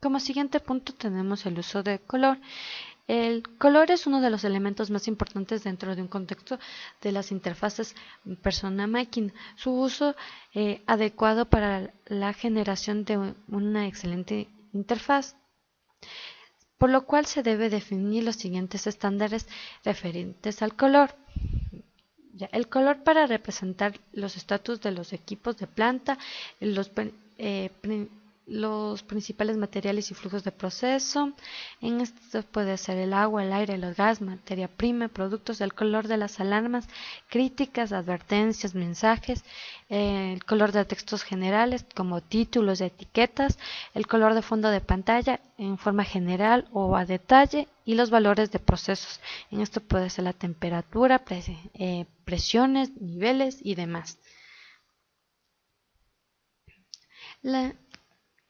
Como siguiente punto tenemos el uso de color. El color es uno de los elementos más importantes dentro de un contexto de las interfaces persona-máquina. Su uso adecuado para la generación de una excelente interfaz, por lo cual se debe definir los siguientes estándares referentes al color. El color para representar los estatus de los equipos de planta, los principales materiales y flujos de proceso. En esto puede ser el agua, el aire, los gas, materia prima, productos, el color de las alarmas, críticas, advertencias, mensajes, el color de textos generales como títulos, etiquetas, el color de fondo de pantalla en forma general o a detalle y los valores de procesos. En esto puede ser la temperatura, presiones, niveles y demás.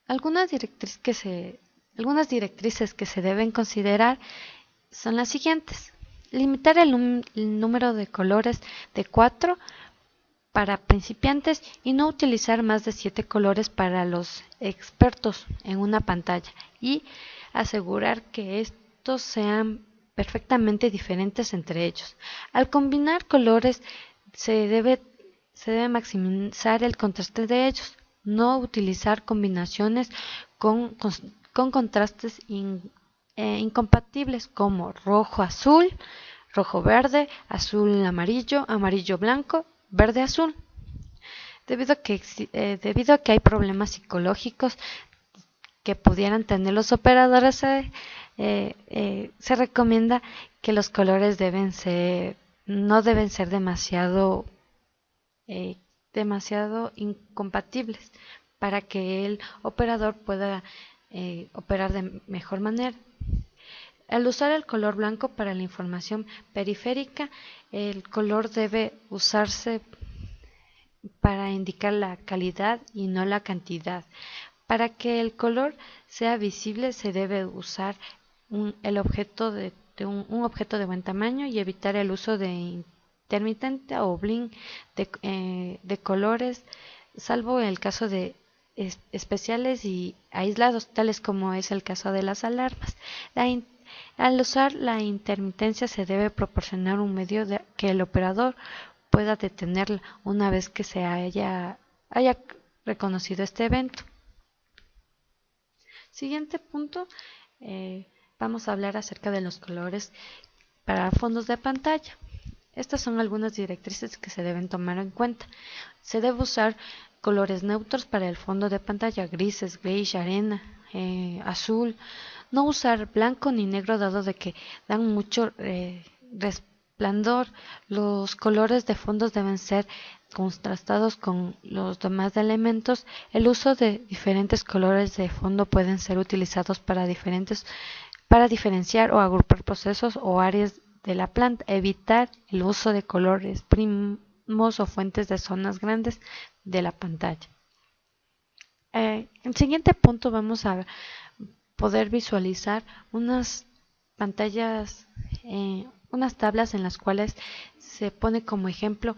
Algunas directrices que se deben considerar son las siguientes. Limitar el número de colores de 4 para principiantes y no utilizar más de 7 colores para los expertos en una pantalla, y asegurar que estos sean perfectamente diferentes entre ellos. Al combinar colores se debe maximizar el contraste de ellos. No utilizar combinaciones con contrastes incompatibles como rojo-azul, rojo-verde, azul-amarillo, amarillo-blanco, verde-azul. Debido a que hay problemas psicológicos que pudieran tener los operadores, se recomienda que los colores no deben ser demasiado incompatibles para que el operador pueda operar de mejor manera. Al usar el color blanco para la información periférica, el color debe usarse para indicar la calidad y no la cantidad. Para que el color sea visible se debe usar un objeto de buen tamaño y evitar el uso de intermitente o blink de colores, salvo en el caso de especiales y aislados, tales como es el caso de las alarmas. Al usar la intermitencia se debe proporcionar un medio que el operador pueda detenerla una vez que se haya reconocido este evento. Siguiente punto, vamos a hablar acerca de los colores para fondos de pantalla. Estas son algunas directrices que se deben tomar en cuenta. Se debe usar colores neutros para el fondo de pantalla, grises, beige, arena, azul. No usar blanco ni negro dado de que dan mucho resplandor. Los colores de fondos deben ser contrastados con los demás elementos. El uso de diferentes colores de fondo pueden ser utilizados para diferenciar o agrupar procesos o áreas de la planta. Evitar el uso de colores primos o fuentes de zonas grandes de la pantalla. En el siguiente punto vamos a poder visualizar unas pantallas, unas tablas en las cuales se pone como ejemplo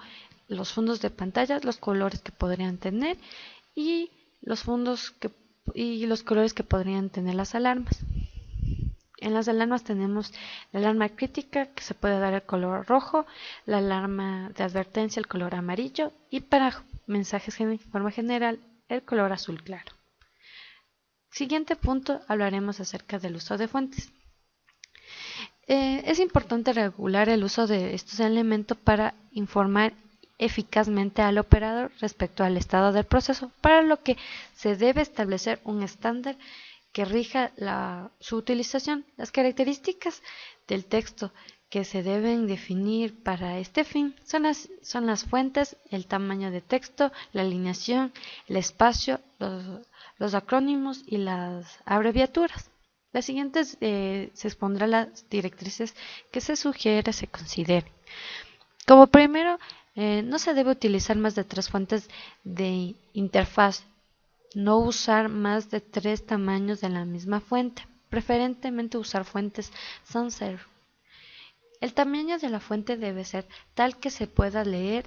los fondos de pantalla, los colores que podrían tener y los colores que podrían tener las alarmas. En las alarmas tenemos la alarma crítica, que se puede dar el color rojo, la alarma de advertencia el color amarillo y para mensajes en forma general el color azul claro. Siguiente punto, hablaremos acerca del uso de fuentes. Es importante regular el uso de estos elementos para informar eficazmente al operador respecto al estado del proceso, para lo que se debe establecer un estándar que rija su utilización. Las características del texto que se deben definir para este fin son las fuentes, el tamaño de texto, la alineación, el espacio, los acrónimos y las abreviaturas. Las siguientes se expondrán las directrices que se sugiere se consideren. Como primero, no se debe utilizar más de 3 fuentes de interfaz. No usar más de 3 tamaños de la misma fuente. Preferentemente usar fuentes sans serif. El tamaño de la fuente debe ser tal que se pueda leer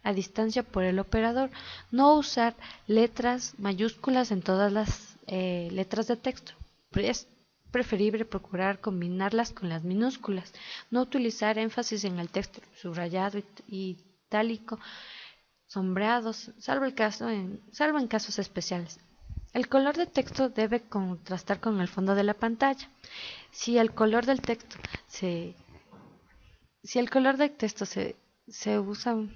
a distancia por el operador. No usar letras mayúsculas en todas las letras de texto. Es preferible procurar combinarlas con las minúsculas, no utilizar énfasis en el texto subrayado y itálico, sombreados, salvo en casos especiales. El color de texto debe contrastar con el fondo de la pantalla. Si el color del texto se usa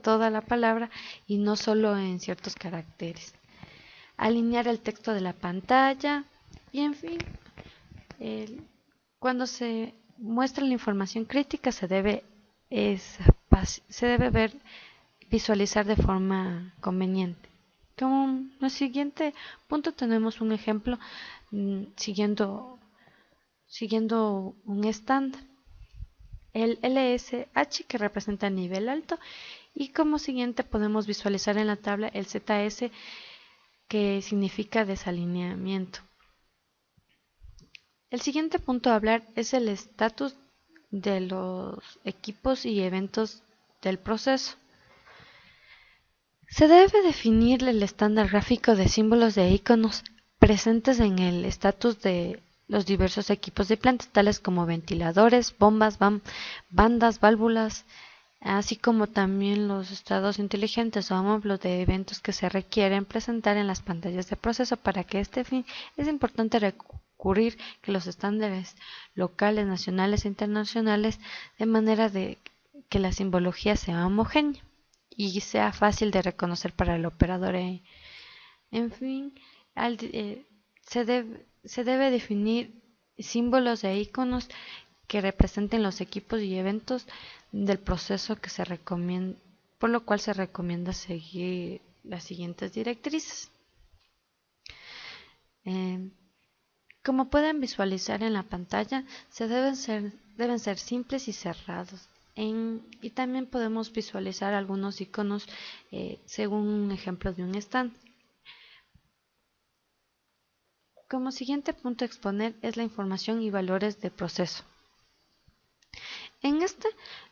toda la palabra y no solo en ciertos caracteres. Alinear el texto de la pantalla y en fin, cuando se muestra la información crítica se debe visualizar de forma conveniente. Como el siguiente punto tenemos un ejemplo siguiendo un estándar, el LSH, que representa nivel alto, y como siguiente podemos visualizar en la tabla el ZS, que significa desalineamiento. El siguiente punto a hablar es el estatus de los equipos y eventos del proceso. Se debe definir el estándar gráfico de símbolos de iconos presentes en el estatus de los diversos equipos de plantas, tales como ventiladores, bombas, bandas, válvulas, así como también los estados inteligentes o ejemplos de eventos que se requieren presentar en las pantallas de proceso. Para que este fin es importante recurrir que los estándares locales, nacionales e internacionales, de manera de que la simbología sea homogénea y sea fácil de reconocer para el operador. En fin, se debe definir símbolos e iconos que representen los equipos y eventos del proceso que se recomienda, por lo cual se recomienda seguir las siguientes directrices. Como pueden visualizar en la pantalla, deben ser simples y cerrados. Y también podemos visualizar algunos iconos según un ejemplo de un stand. Como siguiente punto a exponer es la información y valores del proceso. En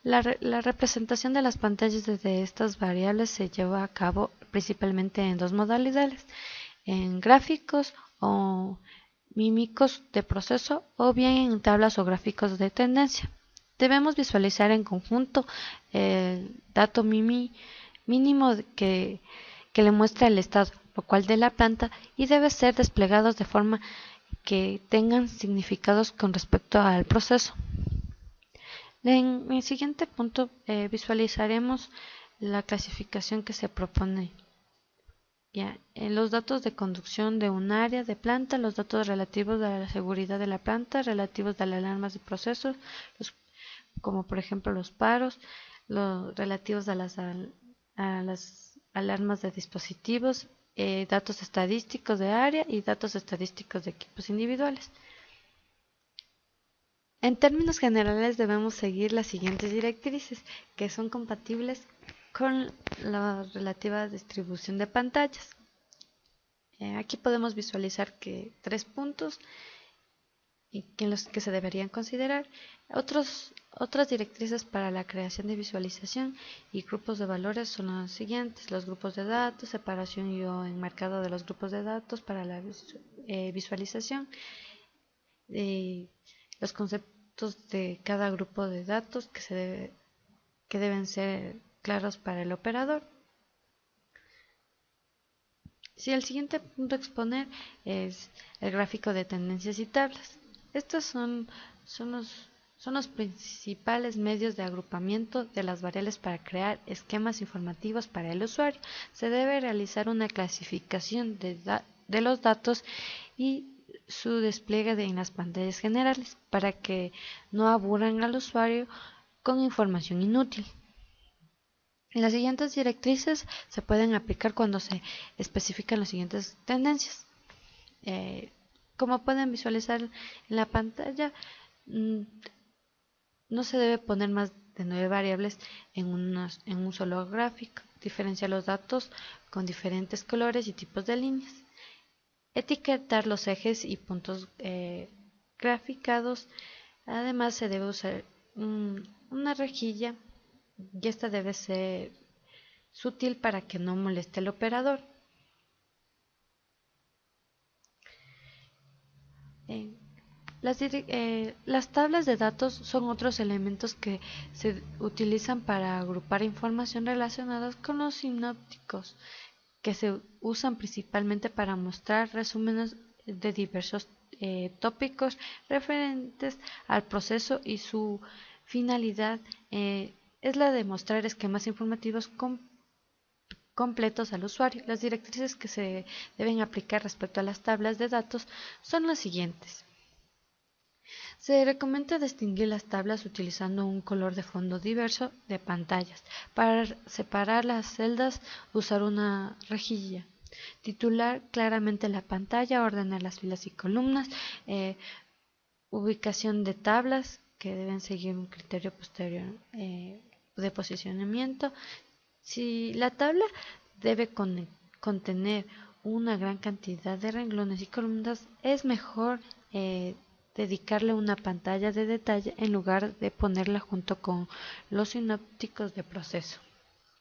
la representación de las pantallas de estas variables se lleva a cabo principalmente en dos modalidades, en gráficos o mímicos de proceso o bien en tablas o gráficos de tendencia. Debemos visualizar en conjunto el dato mínimo que le muestra el estado local de la planta y debe ser desplegados de forma que tengan significados con respecto al proceso. En el siguiente punto visualizaremos la clasificación que se propone. En los datos de conducción de un área de planta, los datos relativos a la seguridad de la planta, relativos a las alarmas de procesos, como por ejemplo los paros, los relativos a las alarmas de dispositivos, datos estadísticos de área y datos estadísticos de equipos individuales. En términos generales debemos seguir las siguientes directrices que son compatibles con la relativa distribución de pantallas. Aquí podemos visualizar que 3 puntos en los que se deberían considerar. Otras directrices para la creación de visualización y grupos de valores son los siguientes: los grupos de datos, separación y o enmarcado de los grupos de datos para la visualización, los conceptos de cada grupo de datos que deben ser claros para el operador. Si el siguiente punto a exponer es el gráfico de tendencias y tablas. Estos son los principales medios de agrupamiento de las variables para crear esquemas informativos para el usuario. Se debe realizar una clasificación de los datos y su despliegue en las pantallas generales para que no aburran al usuario con información inútil. Las siguientes directrices se pueden aplicar cuando se especifican las siguientes tendencias. Como pueden visualizar en la pantalla, no se debe poner más de 9 variables en un solo gráfico. Diferenciar los datos con diferentes colores y tipos de líneas. Etiquetar los ejes y puntos graficados. Además se debe usar una rejilla y esta debe ser sutil para que no moleste al operador. Las tablas de datos son otros elementos que se utilizan para agrupar información relacionada con los sinópticos, que se usan principalmente para mostrar resúmenes de diversos tópicos referentes al proceso, y su finalidad es la de mostrar esquemas informativos completos al usuario. Las directrices que se deben aplicar respecto a las tablas de datos son las siguientes. Se recomienda distinguir las tablas utilizando un color de fondo diverso de pantallas. Para separar las celdas, usar una rejilla. Titular claramente la pantalla, ordenar las filas y columnas, ubicación de tablas que deben seguir un criterio posterior de posicionamiento. Si la tabla debe contener una gran cantidad de renglones y columnas, es mejor dedicarle una pantalla de detalle en lugar de ponerla junto con los sinópticos de proceso.